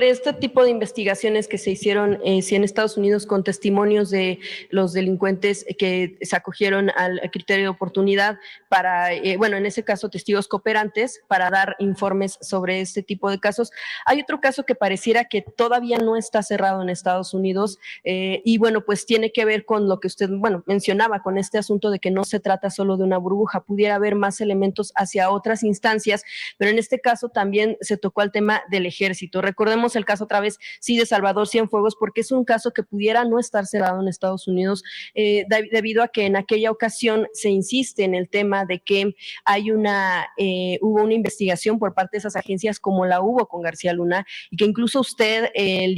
Este tipo de investigaciones que se hicieron sí, en Estados Unidos con testimonios de los delincuentes que se acogieron al criterio de oportunidad para, bueno, en ese caso testigos cooperantes para dar informes sobre este tipo de casos. Hay otro caso que pareciera que todavía no está cerrado en Estados Unidos y bueno, pues tiene que ver con lo que usted, bueno, mencionaba con este asunto de que no se trata solo de una burbuja, pudiera haber más elementos hacia otras instancias, pero en este caso también se tocó el tema del ejército. Recordemos el caso otra vez, sí, de Salvador Cienfuegos, porque es un caso que pudiera no estar cerrado en Estados Unidos, debido a que en aquella ocasión se insiste en el tema de que hay hubo una investigación por parte de esas agencias como la hubo con García Luna, y que incluso usted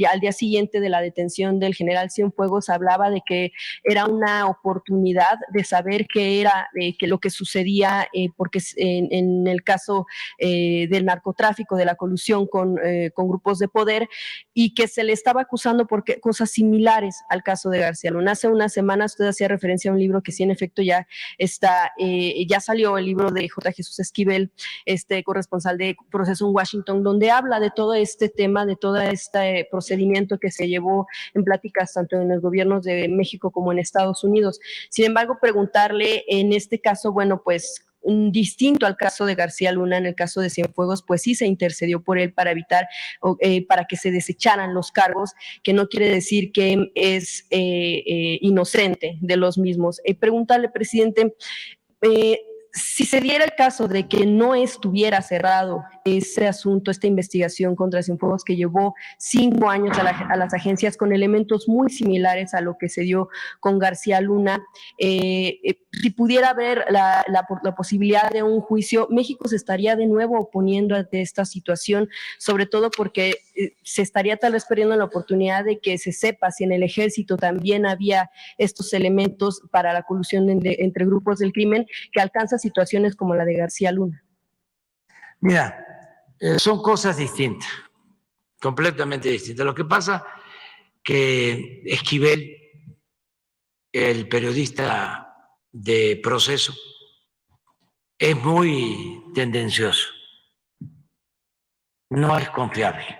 al día siguiente de la detención del general Cienfuegos hablaba de que era una oportunidad de saber qué era que lo que sucedía, porque en el caso del narcotráfico, de la colusión con grupos de poder, y que se le estaba acusando por cosas similares al caso de García Luna. Hace unas semanas usted hacía referencia a un libro que sí, en efecto, ya está, ya salió el libro de J. Jesús Esquivel, corresponsal de Proceso en Washington, donde habla de todo este tema, de todo este procedimiento que se llevó en pláticas tanto en los gobiernos de México como en Estados Unidos. Sin embargo, preguntarle en este caso, bueno, pues distinto al caso de García Luna, en el caso de Cienfuegos, pues sí se intercedió por él para evitar, para que se desecharan los cargos, que no quiere decir que es inocente de los mismos. Preguntarle, presidente, si se diera el caso de que no estuviera cerrado ese asunto, esta investigación contra Cienfuegos que llevó 5 años a las agencias con elementos muy similares a lo que se dio con García Luna, si pudiera haber la posibilidad de un juicio, México se estaría de nuevo oponiendo ante esta situación, sobre todo porque se estaría tal vez perdiendo la oportunidad de que se sepa si en el ejército también había estos elementos para la colusión entre grupos del crimen que alcanza situaciones como la de García Luna. Mira, son cosas distintas, completamente distintas. Lo que pasa que Esquivel, el periodista de Proceso, es muy tendencioso, no es confiable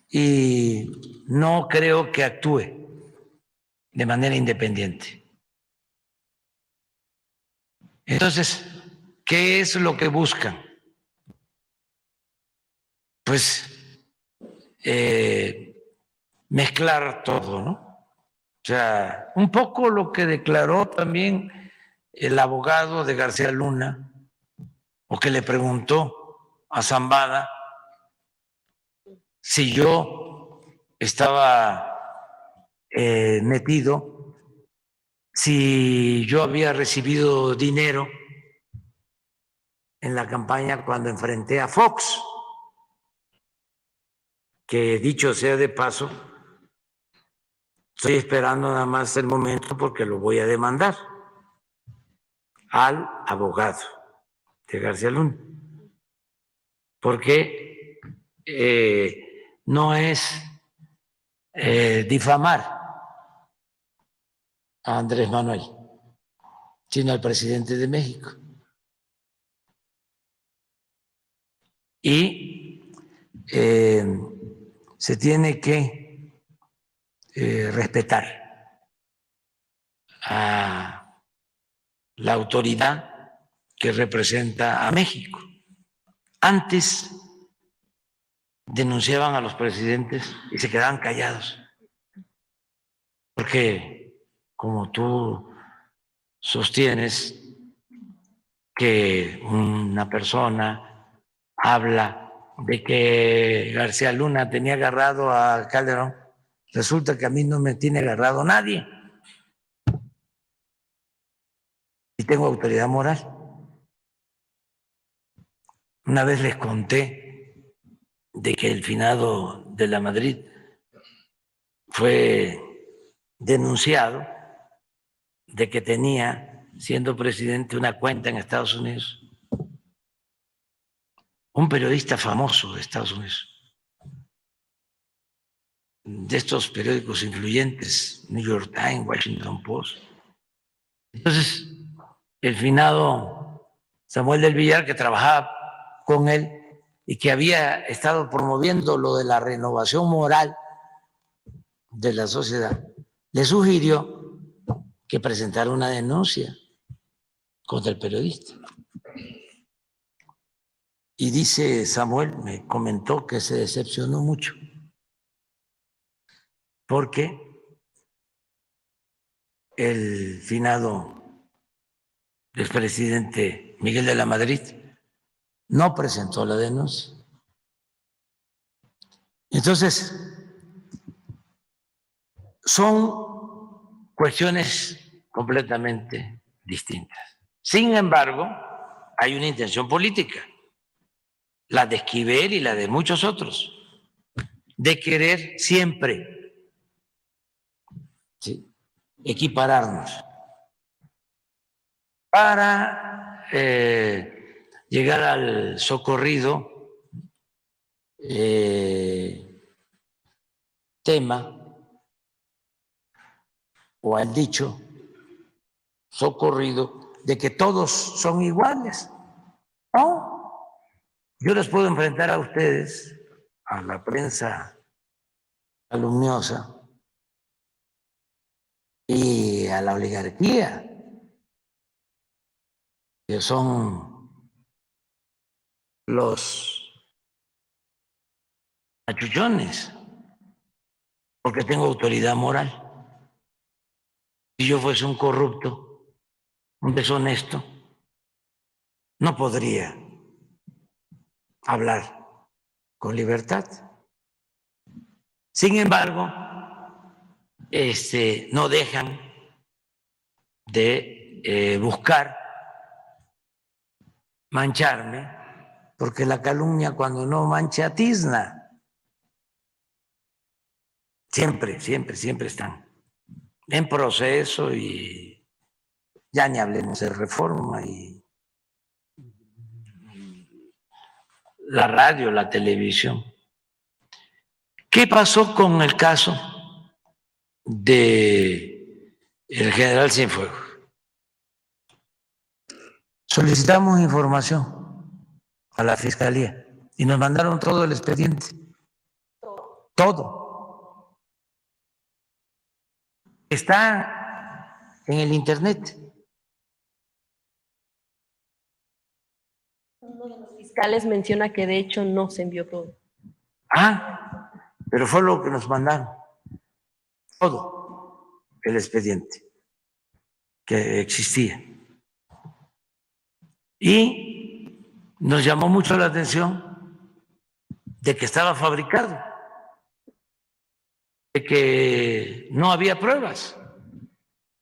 y no creo que actúe de manera independiente. Entonces, ¿qué es lo que buscan? Pues mezclar todo, ¿no? O sea, un poco lo que declaró también el abogado de García Luna, o que le preguntó a Zambada si yo estaba metido, si yo había recibido dinero en la campaña cuando enfrenté a Fox, que dicho sea de paso, estoy esperando nada más el momento porque lo voy a demandar al abogado de García Luna, porque no es difamar a Andrés Manuel, sino al presidente de México. Y se tiene que respetar a la autoridad que representa a México. Antes denunciaban a los presidentes y se quedaban callados, porque como tú sostienes que una persona habla de que García Luna tenía agarrado a Calderón, resulta que a mí no me tiene agarrado nadie y tengo autoridad moral. Una vez les conté de que el finado de la Madrid fue denunciado de que tenía, siendo presidente, una cuenta en Estados Unidos. Un periodista famoso de Estados Unidos, de estos periódicos influyentes, New York Times, Washington Post. Entonces, el finado Samuel del Villar, que trabajaba con él, y que había estado promoviendo lo de la renovación moral de la sociedad, le sugirió que presentara una denuncia contra el periodista. Y dice Samuel, me comentó que se decepcionó mucho porque el finado expresidente Miguel de la Madrid no presentó la denuncia. Entonces, son cuestiones completamente distintas. Sin embargo, hay una intención política, la de Esquivel y la de muchos otros, de querer siempre, ¿sí?, equipararnos para llegar al socorrido tema o al dicho socorrido de que todos son iguales. No, yo les puedo enfrentar a ustedes, a la prensa calumniosa y a la oligarquía, que son los achuchones, porque tengo autoridad moral. Si yo fuese un corrupto, un deshonesto, no podría hablar con libertad. Sin embargo, no dejan de buscar mancharme, porque la calumnia cuando no mancha tizna. Siempre, siempre, siempre están en proceso y ya ni hablemos de reforma y la radio, la televisión. ¿Qué pasó con el caso de el general Cienfuegos? Solicitamos información a la Fiscalía y nos mandaron todo el expediente. Todo. Está en el internet. Uno de los fiscales menciona que de hecho no se envió todo. Ah, pero fue lo que nos mandaron. Todo el expediente que existía. Y nos llamó mucho la atención de que estaba fabricado, de que no había pruebas.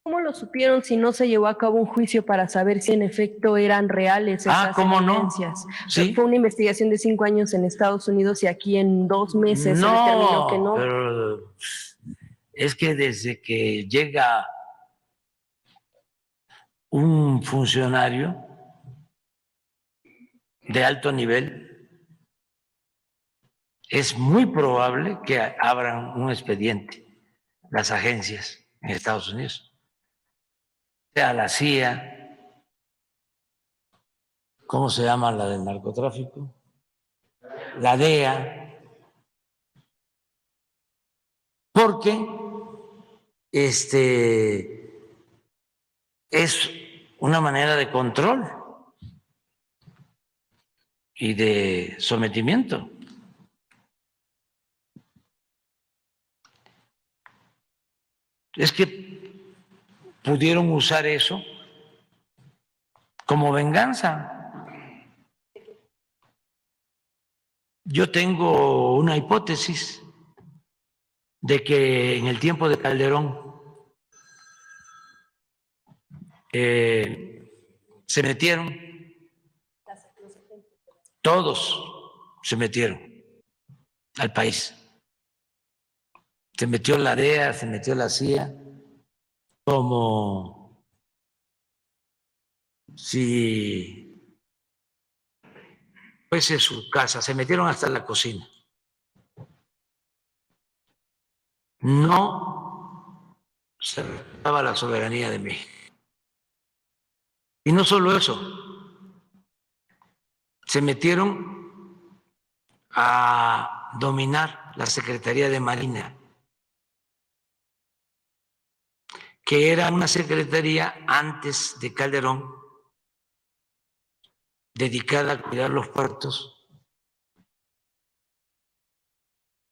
¿Cómo lo supieron si no se llevó a cabo un juicio para saber si en efecto eran reales esas ¿cómo no? evidencias? Sí. Fue una investigación de 5 años en Estados Unidos y aquí en 2 meses se determinó que no. Pero es que desde que llega un funcionario de alto nivel, es muy probable que abran un expediente las agencias en Estados Unidos, sea la CIA, ¿cómo se llama la del narcotráfico? La DEA, porque es una manera de control y de sometimiento. Es que pudieron usar eso como venganza. Yo tengo una hipótesis de que en el tiempo de Calderón se metieron, todos se metieron al país. Se metió la DEA, se metió la CIA, como si fuese su casa, se metieron hasta la cocina. No se respetaba la soberanía de México. Y no solo eso, se metieron a dominar la Secretaría de Marina, que era una secretaría antes de Calderón dedicada a cuidar los puertos,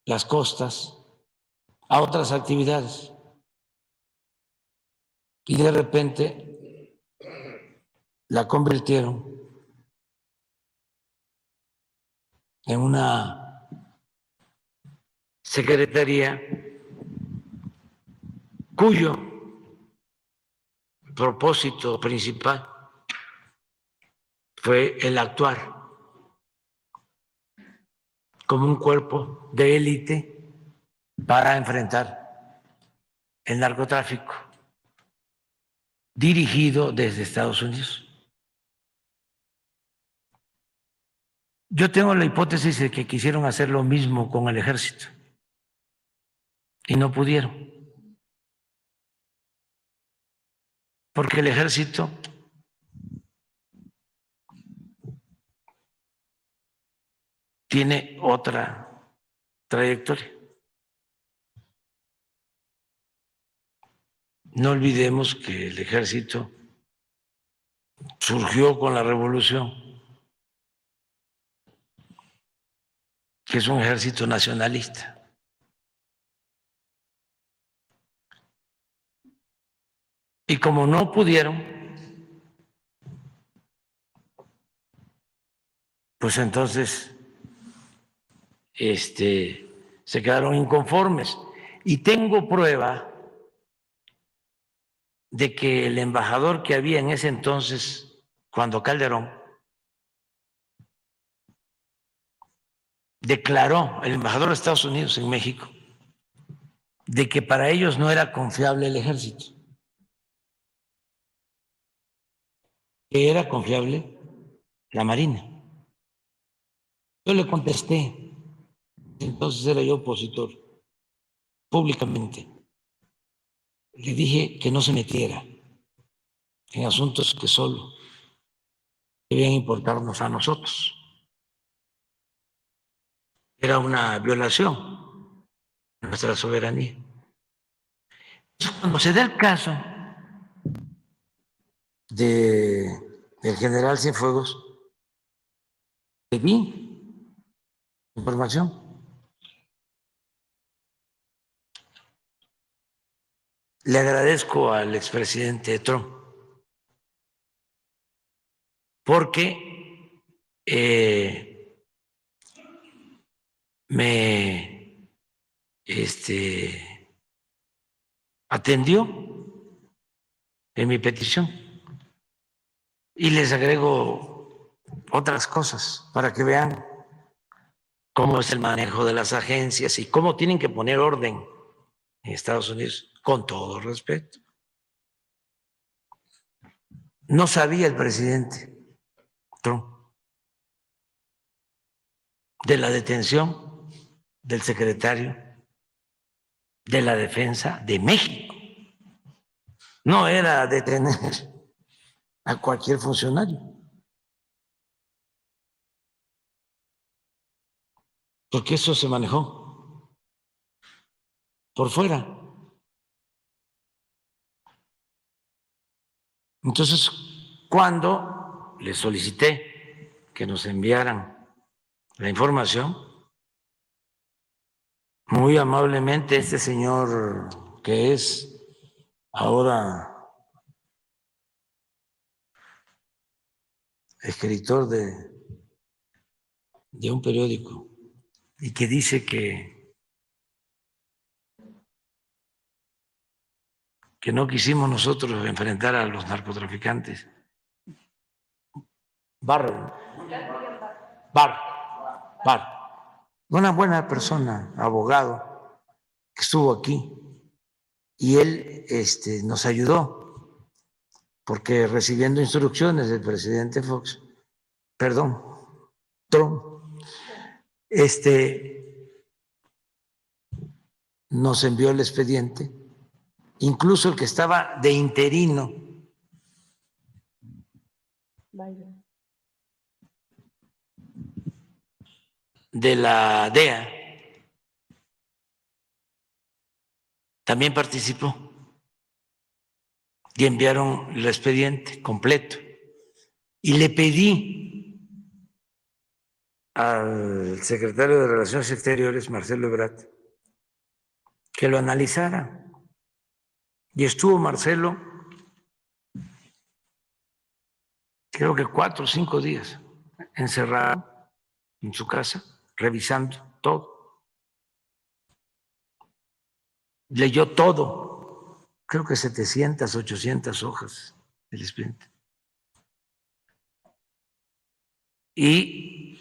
las costas, a otras actividades. Y de repente la convirtieron en una secretaría cuyo propósito principal fue el actuar como un cuerpo de élite para enfrentar el narcotráfico dirigido desde Estados Unidos. Yo tengo la hipótesis de que quisieron hacer lo mismo con el ejército y no pudieron, porque el ejército tiene otra trayectoria. No olvidemos que el ejército surgió con la revolución, que es un ejército nacionalista. Y como no pudieron, pues entonces se quedaron inconformes. Y tengo prueba de que el embajador que había en ese entonces, cuando Calderón, declaró, el embajador de Estados Unidos en México, de que para ellos no era confiable el ejército, que era confiable la Marina. Yo le contesté, entonces era yo opositor, públicamente. Le dije que no se metiera en asuntos que solo debían importarnos a nosotros. Era una violación de nuestra soberanía. Cuando se da el caso del general Cienfuegos, pedí información. Le agradezco al expresidente Trump porque me atendió en mi petición y les agrego otras cosas para que vean cómo es el manejo de las agencias y cómo tienen que poner orden en Estados Unidos, con todo respeto. No sabía el presidente Trump de la detención del secretario de la Defensa de México. No era detener a cualquier funcionario, porque eso se manejó por fuera. Entonces, cuando le solicité que nos enviaran la información, muy amablemente este señor que es ahora escritor de un periódico y que dice que no quisimos nosotros enfrentar a los narcotraficantes. Barr. Una buena persona, abogado, que estuvo aquí y él nos ayudó porque recibiendo instrucciones del presidente Trump, nos envió el expediente, incluso el que estaba de interino. Vaya. de la DEA también participó y enviaron el expediente completo. Y le pedí al secretario de Relaciones Exteriores, Marcelo Ebrard, que lo analizara. Y estuvo Marcelo, creo que 4 o 5 días, encerrado en su casa, revisando todo. Leyó todo, creo que 700, 800 hojas del expediente. Y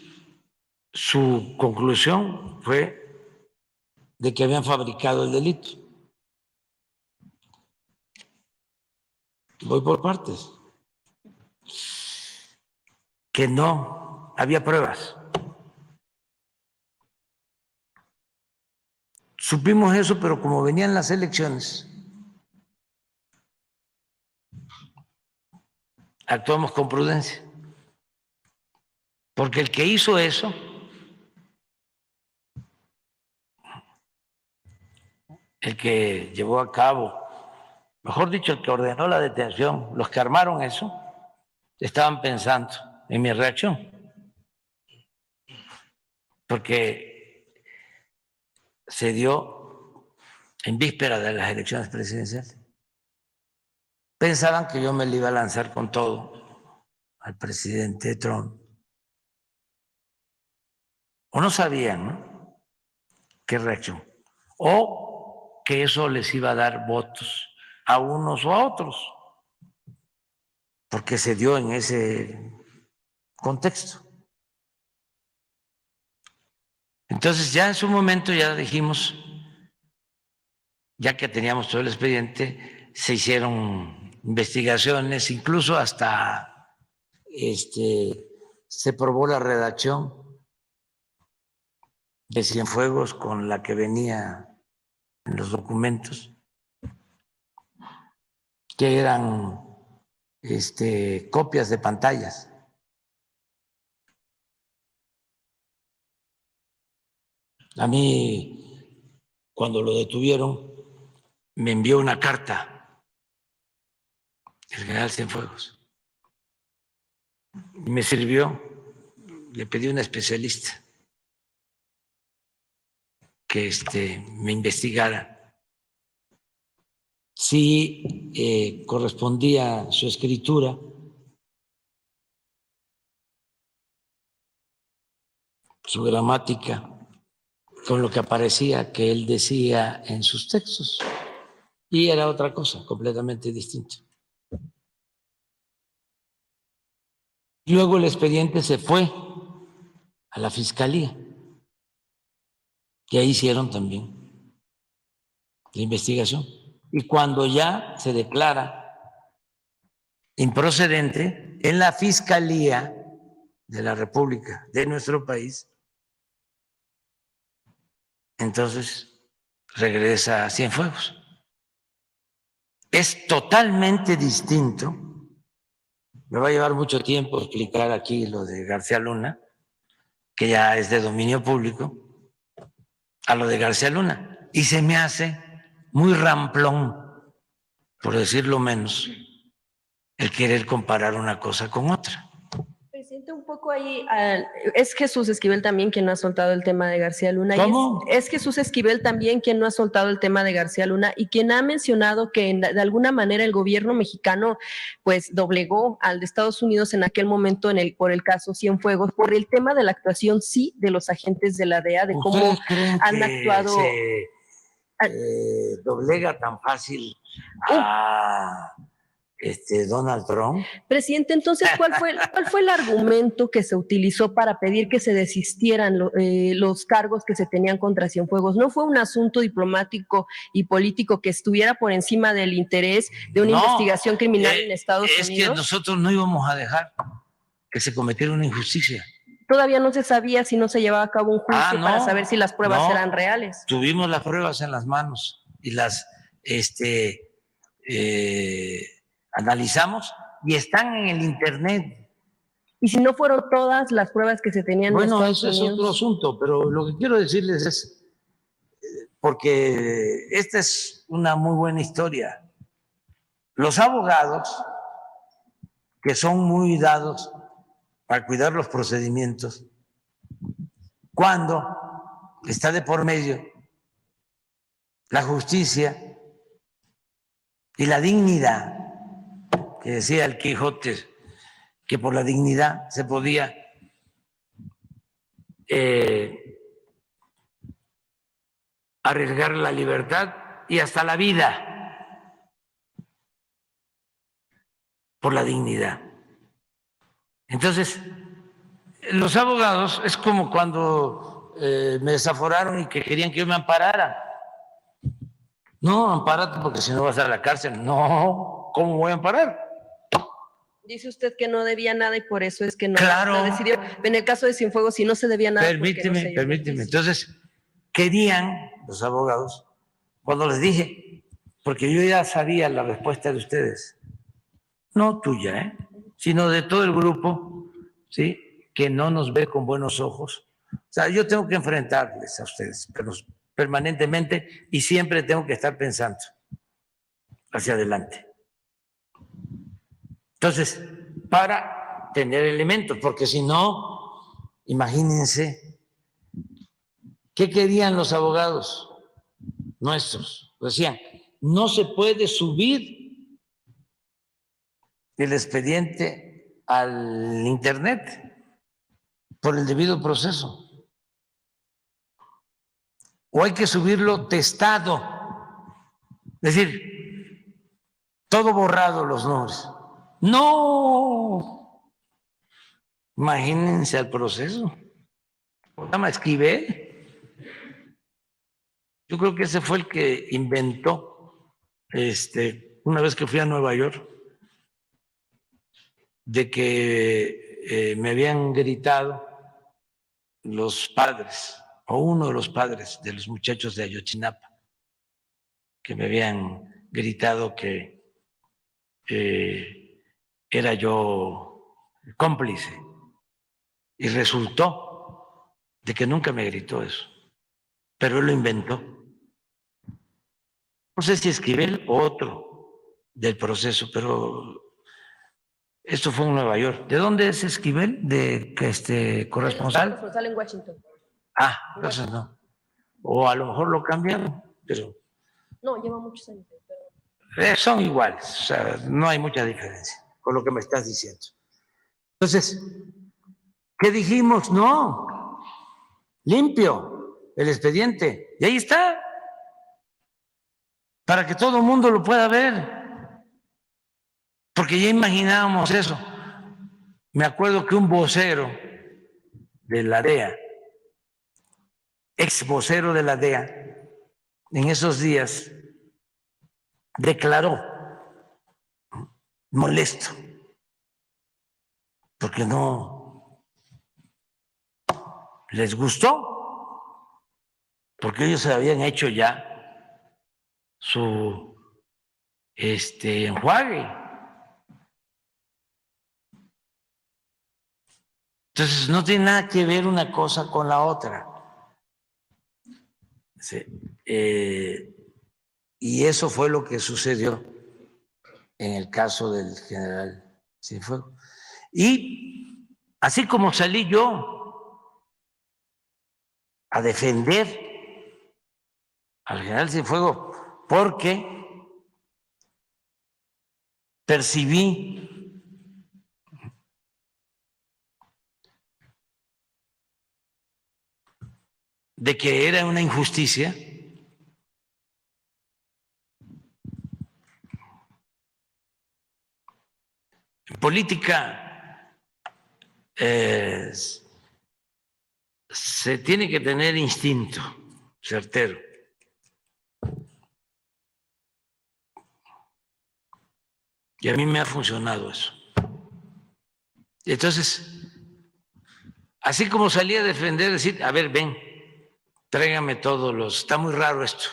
su conclusión fue de que habían fabricado el delito. Voy por partes. Que no había pruebas. Supimos eso, pero como venían las elecciones, actuamos con prudencia. Porque el que hizo eso, el que llevó a cabo, mejor dicho, el que ordenó la detención, los que armaron eso, estaban pensando en mi reacción. Porque se dio en víspera de las elecciones presidenciales. Pensaban que yo me le iba a lanzar con todo al presidente Trump. O no sabían, ¿no?, qué reacción. O que eso les iba a dar votos a unos o a otros, porque se dio en ese contexto. Entonces ya en su momento ya dijimos, ya que teníamos todo el expediente, se hicieron investigaciones, incluso hasta se probó la redacción de Cienfuegos con la que venía en los documentos, que eran copias de pantallas. A mí, cuando lo detuvieron, me envió una carta el general Cienfuegos. Y me sirvió, le pedí a un especialista que me investigara si correspondía su escritura su gramática con lo que aparecía que él decía en sus textos. Y era otra cosa, completamente distinta. Luego el expediente se fue a la fiscalía, que ahí hicieron también la investigación. Y cuando ya se declara improcedente en la Fiscalía de la República de nuestro país, entonces regresa a Cienfuegos. Es totalmente distinto. Me va a llevar mucho tiempo explicar aquí lo de García Luna, que ya es de dominio público, a lo de García Luna. Y se me hace muy ramplón, por decirlo menos, el querer comparar una cosa con otra. Presidente, un poco ahí, es Jesús Esquivel también quien no ha soltado el tema de García Luna. ¿Cómo? Es Jesús Esquivel también quien no ha soltado el tema de García Luna y quien ha mencionado que de alguna manera el gobierno mexicano pues doblegó al de Estados Unidos en aquel momento por el caso Cienfuegos, por el tema de la actuación, sí, de los agentes de la DEA, de cómo han actuado. Doblega tan fácil a Donald Trump. Presidente, entonces, ¿cuál fue el argumento que se utilizó para pedir que se desistieran los cargos que se tenían contra Cienfuegos? ¿No fue un asunto diplomático y político que estuviera por encima del interés de una investigación criminal en Estados Unidos? Es que nosotros no íbamos a dejar que se cometiera una injusticia. Todavía no se sabía si no se llevaba a cabo un juicio para saber si las pruebas eran reales. Tuvimos las pruebas en las manos y las analizamos y están en el internet Y si no fueron todas las pruebas que se tenían en Bueno, Estados eso es otro Unidos. asunto, pero lo que quiero decirles es, porque esta es una muy buena historia. Los abogados, que son muy dados a cuidar los procedimientos, cuando está de por medio la justicia y la dignidad, que decía el Quijote, que por la dignidad se podía arriesgar la libertad y hasta la vida por la dignidad. Entonces, los abogados es como cuando me desaforaron y que querían que yo me amparara. No, ampárate porque si no vas a la cárcel. No, ¿cómo voy a amparar? Dice usted que no debía nada y por eso es que no, Claro. no decidió. En el caso de Cienfuegos, si no se debía nada. Permíteme. Entonces, querían los abogados, cuando les dije, porque yo ya sabía la respuesta de ustedes, no tuya, sino de todo el grupo, ¿sí? Que no nos ve con buenos ojos. O sea, yo tengo que enfrentarles a ustedes, pero permanentemente, y siempre tengo que estar pensando hacia adelante. Entonces, para tener elementos, porque si no, imagínense, ¿qué querían los abogados nuestros? Decían, no se puede subir el expediente al internet por el debido proceso. O hay que subirlo testado, es decir, todo borrado los nombres. No, imagínense el proceso. Se llama Esquivel. Yo creo que ese fue el que inventó, una vez que fui a Nueva York, de que me habían gritado los padres, o uno de los padres de los muchachos de Ayotzinapa, que me habían gritado que era yo cómplice. Y resultó de que nunca me gritó eso, pero él lo inventó. No sé si Esquivel o otro del proceso, pero esto fue en Nueva York. ¿De dónde es Esquivel? ¿De corresponsal? Corresponsal en Washington. Ah, entonces no. O a lo mejor lo cambiaron, pero... No, lleva muchos años. Pero... son iguales, o sea, no hay mucha diferencia con lo que me estás diciendo. Entonces, ¿qué dijimos? No, limpio el expediente. Y ahí está, para que todo el mundo lo pueda ver. Porque ya imaginábamos eso. Me acuerdo que un vocero de la DEA, ex vocero de la DEA, en esos días declaró molesto, porque no les gustó, porque ellos se habían hecho ya su enjuague. Entonces no tiene nada que ver una cosa con la otra. Sí. Y eso fue lo que sucedió en el caso del general Cienfuegos. Y así como salí yo a defender al general Cienfuegos porque percibí de que era una injusticia, en política se tiene que tener instinto certero. Y a mí me ha funcionado eso. Entonces, así como salí a defender, decir, a ver, ven, tráigame todos los, está muy raro esto.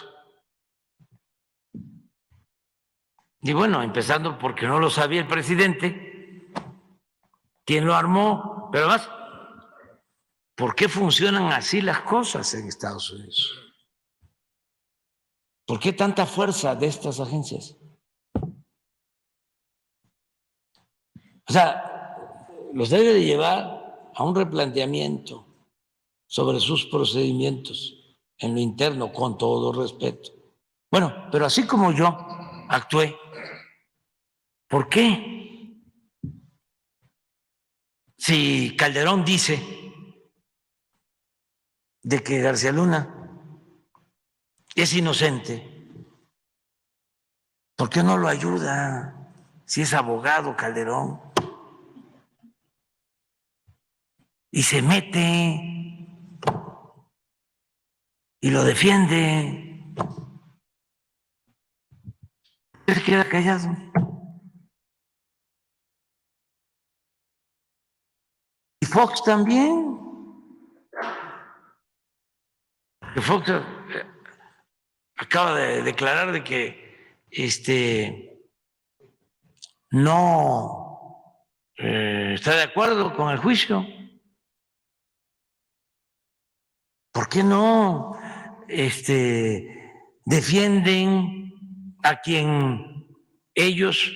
Y bueno, empezando porque no lo sabía el presidente, quién lo armó, pero además, ¿por qué funcionan así las cosas en Estados Unidos? ¿Por qué tanta fuerza de estas agencias? O sea, los debe de llevar a un replanteamiento sobre sus procedimientos en lo interno, con todo respeto. Bueno, pero así como yo actué, ¿por qué? Si Calderón dice de que García Luna es inocente, ¿por qué no lo ayuda si es abogado Calderón? Y se mete y lo defiende. Se queda callado. Y Fox también. Fox acaba de declarar de que no está de acuerdo con el juicio. ¿Por qué no defienden a quien ellos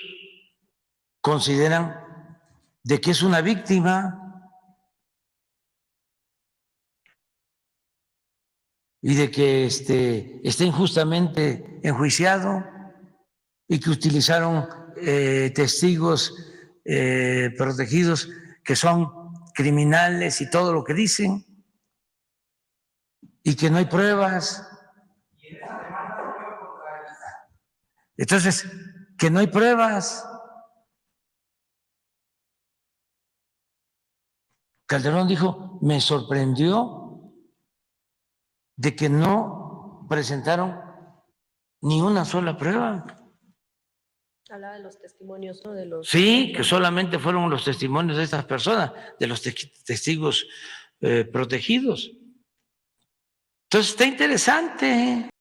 consideran de que es una víctima y de que está injustamente enjuiciado y que utilizaron testigos protegidos que son criminales y todo lo que dicen y que no hay pruebas? Entonces, que no hay pruebas. Calderón dijo, me sorprendió de que no presentaron ni una sola prueba. Hablaba de los testimonios, ¿no? De los... Sí, que solamente fueron los testimonios de estas personas, de los testigos protegidos. Entonces está interesante.